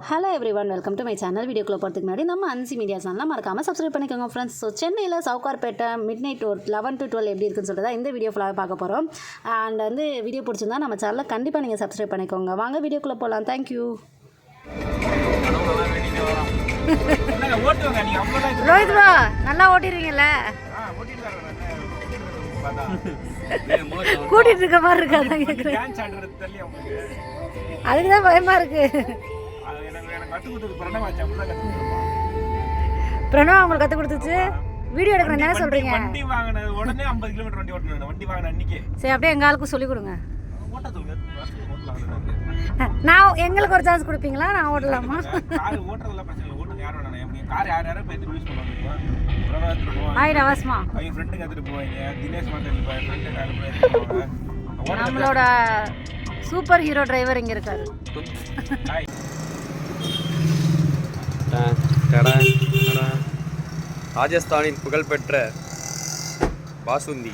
Hello everyone, welcome to my channel. வீடியோக்குள்ள போகிறதுக்கு முன்னாடி நம்ம அன்சி மீடியா சேனலில் மறக்காமல் சப்ஸ்கிரைப் பண்ணிக்கோங்க ஃப்ரெண்ட்ஸ். ஸோ சென்னையில் சவுகார்பேட்டை மிட் நைட் ஒரு 11 to 12 எப்படி இருக்குன்னு சொல்லிட்டு தான் இந்த வீடியோ ஃபுல்லாக பார்க்க போகிறோம். அண்ட் வந்து வீடியோ பிடிச்சிருந்தா நம்ம சேனலில் கண்டிப்பாக நீங்கள் சப்ஸ்கிரைப் பண்ணிக்கோங்க. வாங்க வீடியோக்குள்ளே போகலாம். தேங்க்யூ. ரோஹித் ப்ரோ, நல்லா ஓட்டிடுவீங்கல்ல? கூட்டிகிட்டு இருக்க மாதிரி இருக்காது, கேட்குறேன். அதுக்கு தான் பயமாக இருக்குது. பிரணவ் உங்களுக்கு கற்றுக் கொடுத்துச்சு. வீடியோ எடுக்கிறேன் என்ன சொல்கிறீங்க? சரி, அப்படியே எங்கள் ஆளுக்கும் சொல்லிக் கொடுங்க. நான் எங்களுக்கு ஒரு சான்ஸ் கொடுப்பீங்களா? நான் ஓட்டலாமா? அவசமா நம்மளோட சூப்பர் ஹீரோ டிரைவர் இங்கே இருக்காரு. ராஜஸ்தானின் புகழ்பெற்ற பாசுந்தி.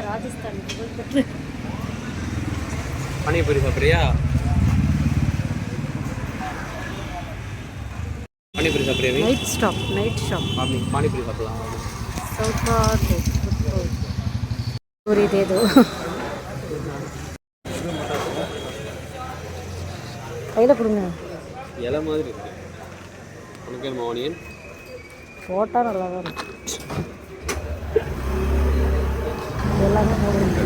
ராஜஸ்தான் புகழ்பெற்ற பானிபூரி சாப்பிட்றியா? பானிபூரி சாப்பிட்றியா? நைட் ஷாப் பானிபூரி சாப்பிடலாம். பூரி தேதோ கையில் கொடுங்க. இலை மாதிரி இருக்கு. உனக்கு ஆனியன் போட்டால் நல்லா தான் இருக்கும். எல்லாமே போடுங்க.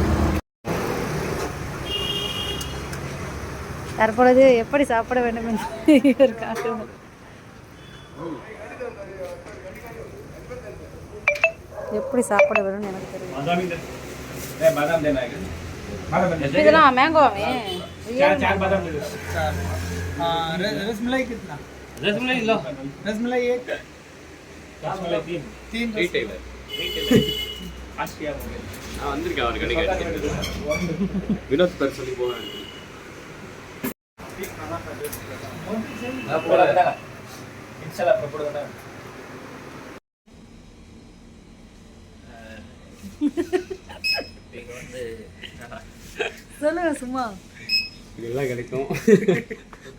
தற்பொழுது எப்படி சாப்பிட வேண்டும் என்று காட்டுவோம். எப்படி சாப்பிட வேணும்னு எனக்கு தெரியும். இதெல்லாம் மேங்கோவே. रसमलाई कितना? रसमलाई लो. रसमलाई एक. रसमलाई तीन. आज क्या हो गया? अंदर क्या और गाड़ी विनोद पर चली बोल रहे हैं. पूरा बता इंशाल्लाह पूरा बता. சொல்லுங்க சும்மா. இதெல்லாம் கிடைக்கும்.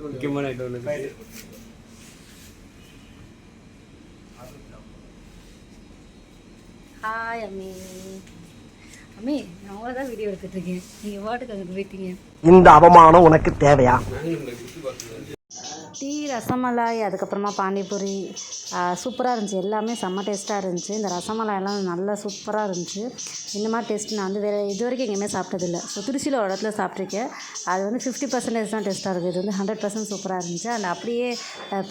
முக்கியமான ஐட்டம் ஒன்று. ஹாய் அம்மி. அம்மி, நான் உங்களை தான் வீடியோ எடுத்துட்டு இருக்கேன். நீங்கள் வாட்டுக்கு அங்கே போயிட்டீங்க. இந்த அவமானம் உனக்கு தேவையா? டீ, ரசமலாய், அதுக்கப்புறமா பானிபூரி சூப்பராக இருந்துச்சு. எல்லாமே செம்ம டேஸ்ட்டாக இருந்துச்சு. இந்த ரசமலாயெல்லாம் நல்லா சூப்பராக இருந்துச்சு. இந்த மாதிரி டேஸ்ட் நான் வந்து வேறு இது வரைக்கும் எங்கேயுமே சாப்பிட்டதில்லை. ஸோ திருச்சியில் ஒரு இடத்துல சாப்பிட்ருக்கேன். அது வந்து 50% தான் டேஸ்ட்டாக இருக்குது. இது வந்து 100% சூப்பராக இருந்துச்சு. அண்ட் அப்படியே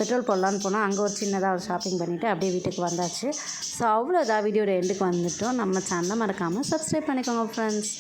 பெட்ரோல் போடலான்னு போனால் அங்கே ஒரு சின்னதாக ஒரு ஷாப்பிங் பண்ணிவிட்டு அப்படியே வீட்டுக்கு வந்தாச்சு. ஸோ அவ்வளோதான், வீடியோட எண்டுக்கு வந்துவிட்டோம். நம்ம சேனலை மறக்காமல் சப்ஸ்கிரைப் பண்ணிக்கோங்க ஃப்ரெண்ட்ஸ்.